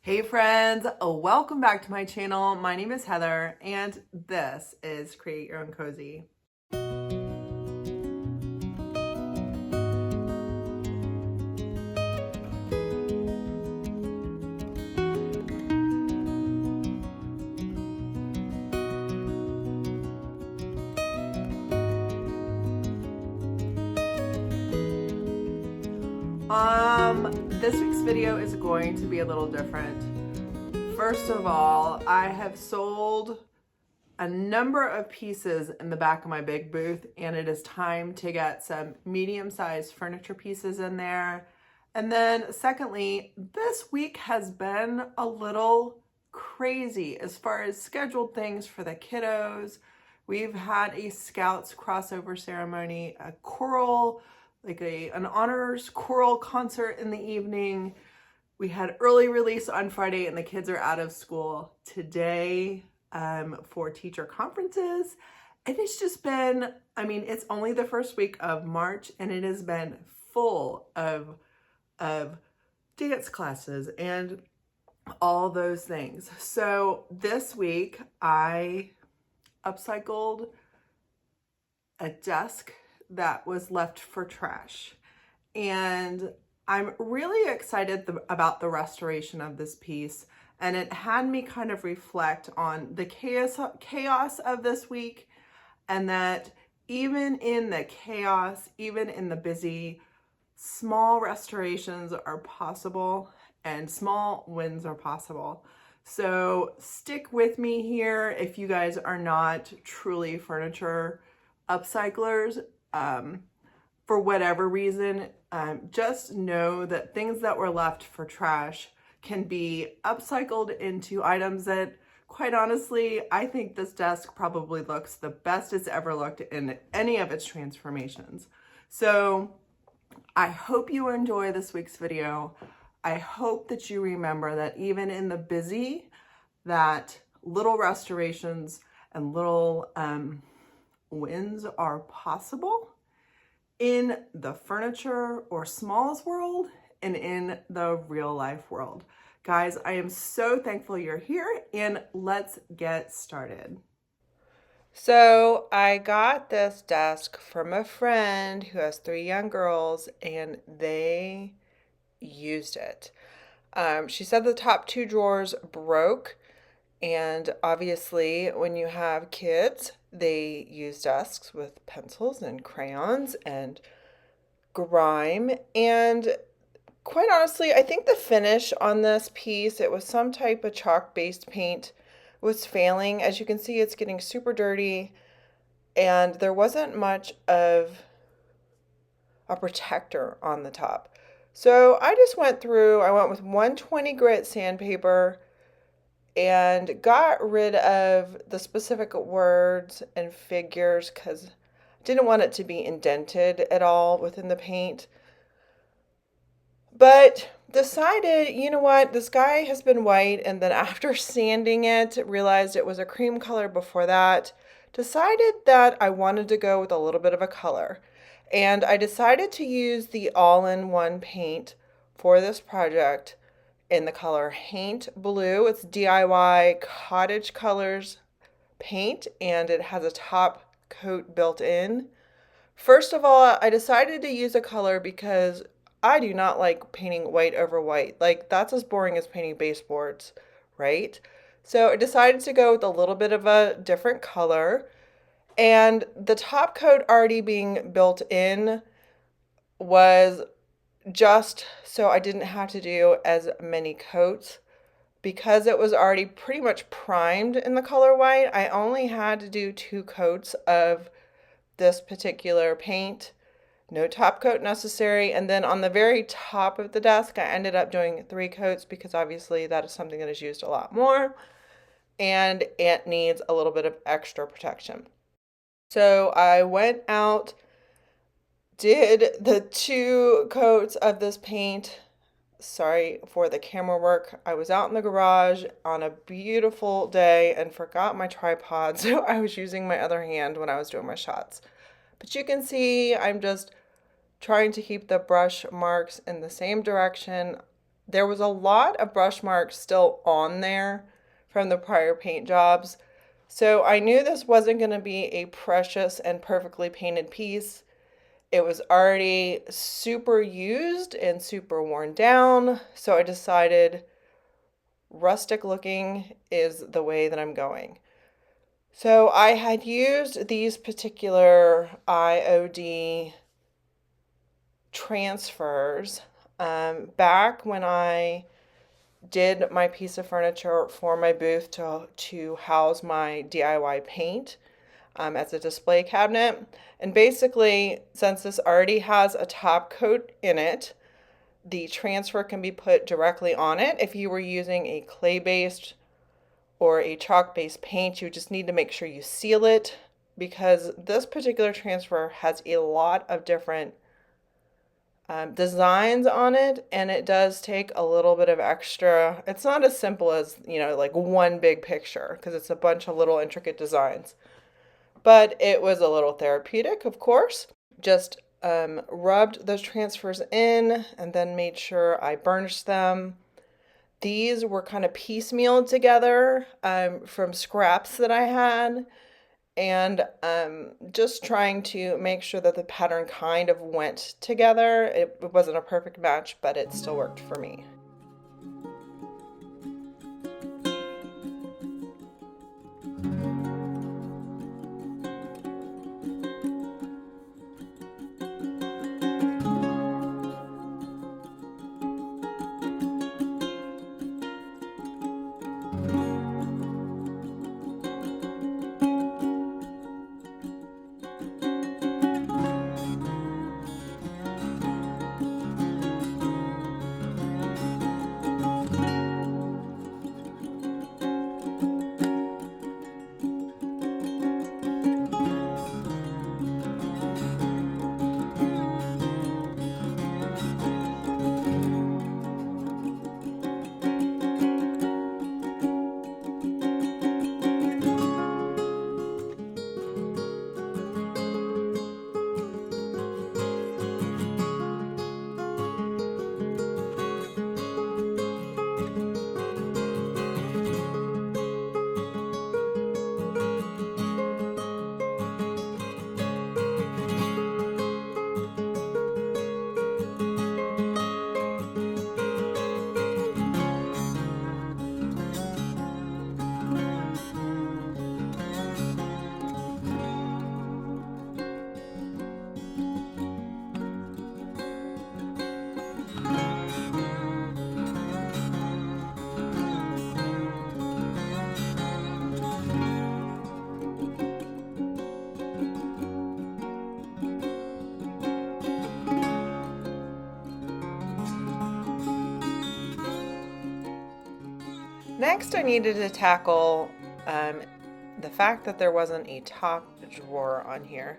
Hey friends, welcome back to my channel. My name is Heather and this is Create Your Own Cozy. This week's video is going to be a little different. First of all, I have sold a number of pieces in the back of my big booth, and it is time to get some medium-sized furniture pieces in there. And then secondly, this week has been a little crazy as far as scheduled things for the kiddos. We've had a Scouts crossover ceremony, a choral, an honors choral concert in the evening. We had early release on Friday and the kids are out of school today for teacher conferences. And it's just been, it's only the first week of March and it has been full of dance classes and all those things. So this week I upcycled a desk that was left for trash. And I'm really excited about the restoration of this piece. And it had me kind of reflect on the chaos of this week, and that even in the chaos, even in the busy, small restorations are possible and small wins are possible. So stick with me here if you guys are not truly furniture upcyclers. For whatever reason, just know that things that were left for trash can be upcycled into items that, quite honestly, I think this desk probably looks the best it's ever looked in any of its transformations. So I hope you enjoy this week's video. I hope that you remember that even in the busy, that little restorations and little wins are possible in the furniture or smalls world and in the real life world. Guys, I am so thankful you're here, and let's get started. So I got this desk from a friend who has 3 young girls, and they used it. She said the top 2 drawers broke, and obviously when you have kids, they use desks with pencils and crayons and grime. And quite honestly, I think the finish on this piece, it was some type of chalk-based paint, was failing. As you can see, it's getting super dirty, and there wasn't much of a protector on the top. So I just went with 120 grit sandpaper and got rid of the specific words and figures because I didn't want it to be indented at all within the paint. But decided, you know what, this guy has been white, and then after sanding it, realized it was a cream color before that, decided that I wanted to go with a little bit of a color. And I decided to use the all-in-one paint for this project in the color Haint Blue. It's DIY Cottage Colors paint, and it has a top coat built in. First of all, I decided to use a color because I do not like painting white over white. Like, that's as boring as painting baseboards, right? So I decided to go with a little bit of a different color. And the top coat already being built in was just so I didn't have to do as many coats. Because it was already pretty much primed in the color white, I only had to do 2 coats of this particular paint. No top coat necessary. And then on the very top of the desk, I ended up doing 3 coats because obviously that is something that is used a lot more and it needs a little bit of extra protection. So I went out, did the 2 coats of this paint. Sorry for the camera work. I was out in the garage on a beautiful day and forgot my tripod, so I was using my other hand when I was doing my shots. But you can see I'm just trying to keep the brush marks in the same direction There was a lot of brush marks still on there from the prior paint jobs. So I knew this wasn't going to be a precious and perfectly painted piece. It was already super used and super worn down. So I decided rustic looking is the way that I'm going. So I had used these particular IOD transfers back when I did my piece of furniture for my booth to house my DIY paint as a display cabinet. And basically, since this already has a top coat in it, the transfer can be put directly on it. If you were using a clay-based or a chalk-based paint, you just need to make sure you seal it, because this particular transfer has a lot of different designs on it, and it does take a little bit of extra. It's not as simple as, like one big picture, because it's a bunch of little intricate designs. But it was a little therapeutic, of course. Just rubbed those transfers in and then made sure I burnished them. These were kind of piecemealed together from scraps that I had, and just trying to make sure that the pattern kind of went together. It wasn't a perfect match, but it still worked for me. Next, I needed to tackle the fact that there wasn't a top drawer on here.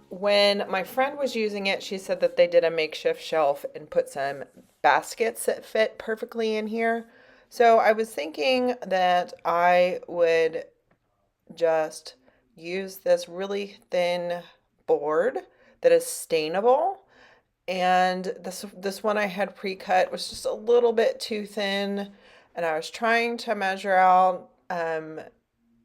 When my friend was using it, she said that they did a makeshift shelf and put some baskets that fit perfectly in here. So I was thinking that I would just use this really thin board that is stainable. And this one I had pre-cut was just a little bit too thin, and I was trying to measure out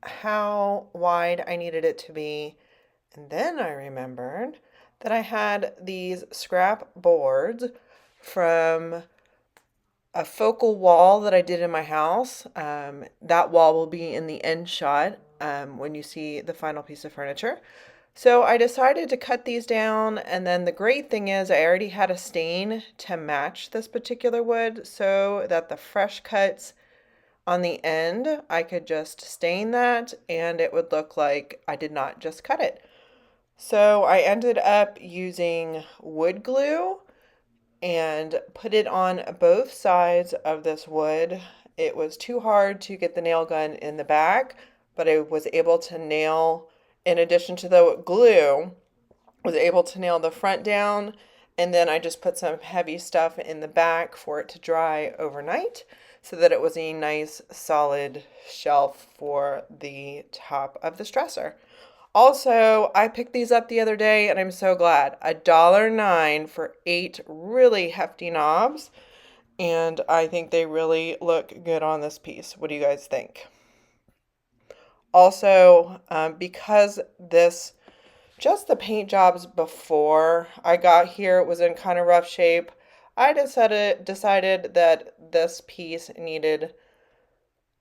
how wide I needed it to be. And then I remembered that I had these scrap boards from a focal wall that I did in my house. That wall will be in the end shot when you see the final piece of furniture. So I decided to cut these down, and then the great thing is I already had a stain to match this particular wood, so that the fresh cuts on the end, I could just stain that and it would look like I did not just cut it. So I ended up using wood glue and put it on both sides of this wood. It was too hard to get the nail gun in the back, but I was able to nail, in addition to the glue, was able to nail the front down, and then I just put some heavy stuff in the back for it to dry overnight so that it was a nice solid shelf for the top of this dresser. Also, I picked these up the other day and I'm so glad. $1.09 for 8 really hefty knobs. And I think they really look good on this piece. What do you guys think? Also, because just the paint jobs before I got here was in kind of rough shape, I decided that this piece needed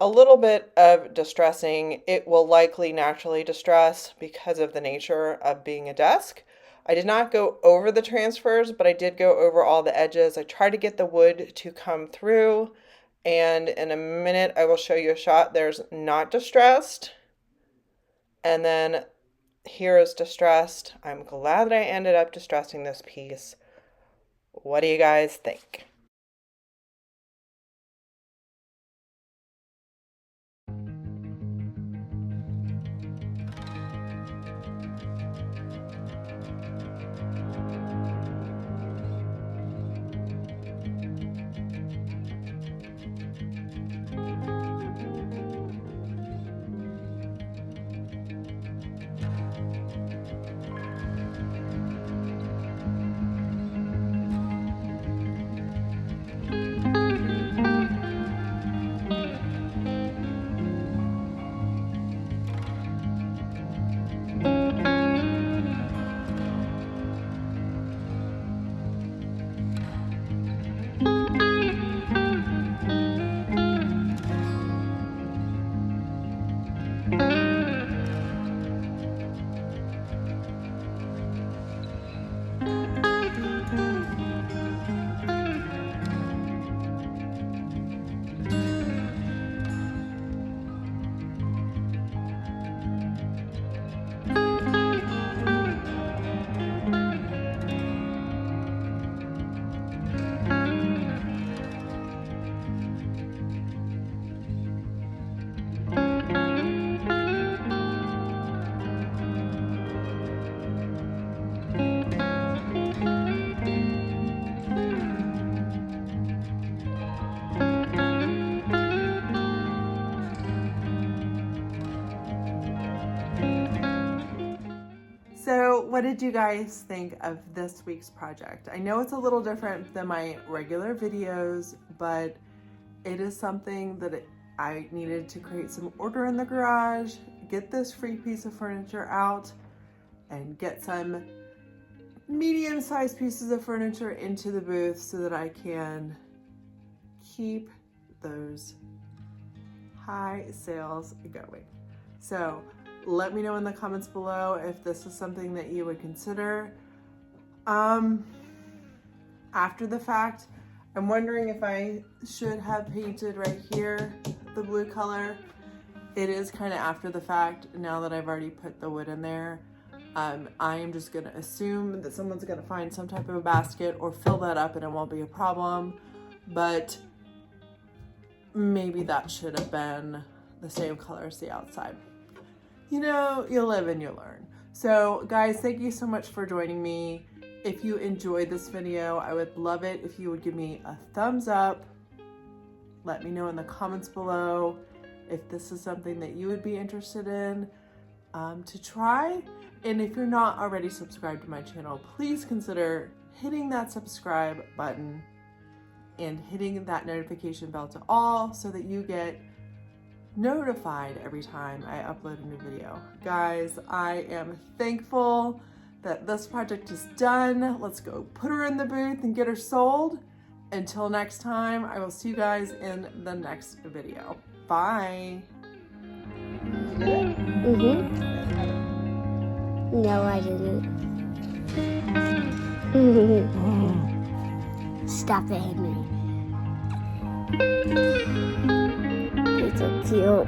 a little bit of distressing. It will likely naturally distress because of the nature of being a desk. I did not go over the transfers, but I did go over all the edges. I tried to get the wood to come through, and in a minute I will show you a shot. There's not distressed, and then here is distressed. I'm glad that I ended up distressing this piece. What do you guys think? So what did you guys think of this week's project? I know it's a little different than my regular videos, but it is something that I needed to create some order in the garage, get this free piece of furniture out, and get some medium-sized pieces of furniture into the booth so that I can keep those high sales going. So let me know in the comments below if this is something that you would consider. After the fact, I'm wondering if I should have painted right here the blue color. It is kind of after the fact now that I've already put the wood in there. I am just gonna assume that someone's gonna find some type of a basket or fill that up and it won't be a problem, but maybe that should have been the same color as the outside. You know, you live and you learn. So guys, thank you so much for joining me. If you enjoyed this video, I would love it if you would give me a thumbs up. Let me know in the comments below if this is something that you would be interested in to try. And if you're not already subscribed to my channel, please consider hitting that subscribe button and hitting that notification bell to all so that you get notified every time I upload a new video. Guys, I am thankful that this project is done. Let's go put her in the booth and get her sold. Until next time, I will see you guys in the next video. Bye. No, I didn't. Stop it, Henry. It's so cute.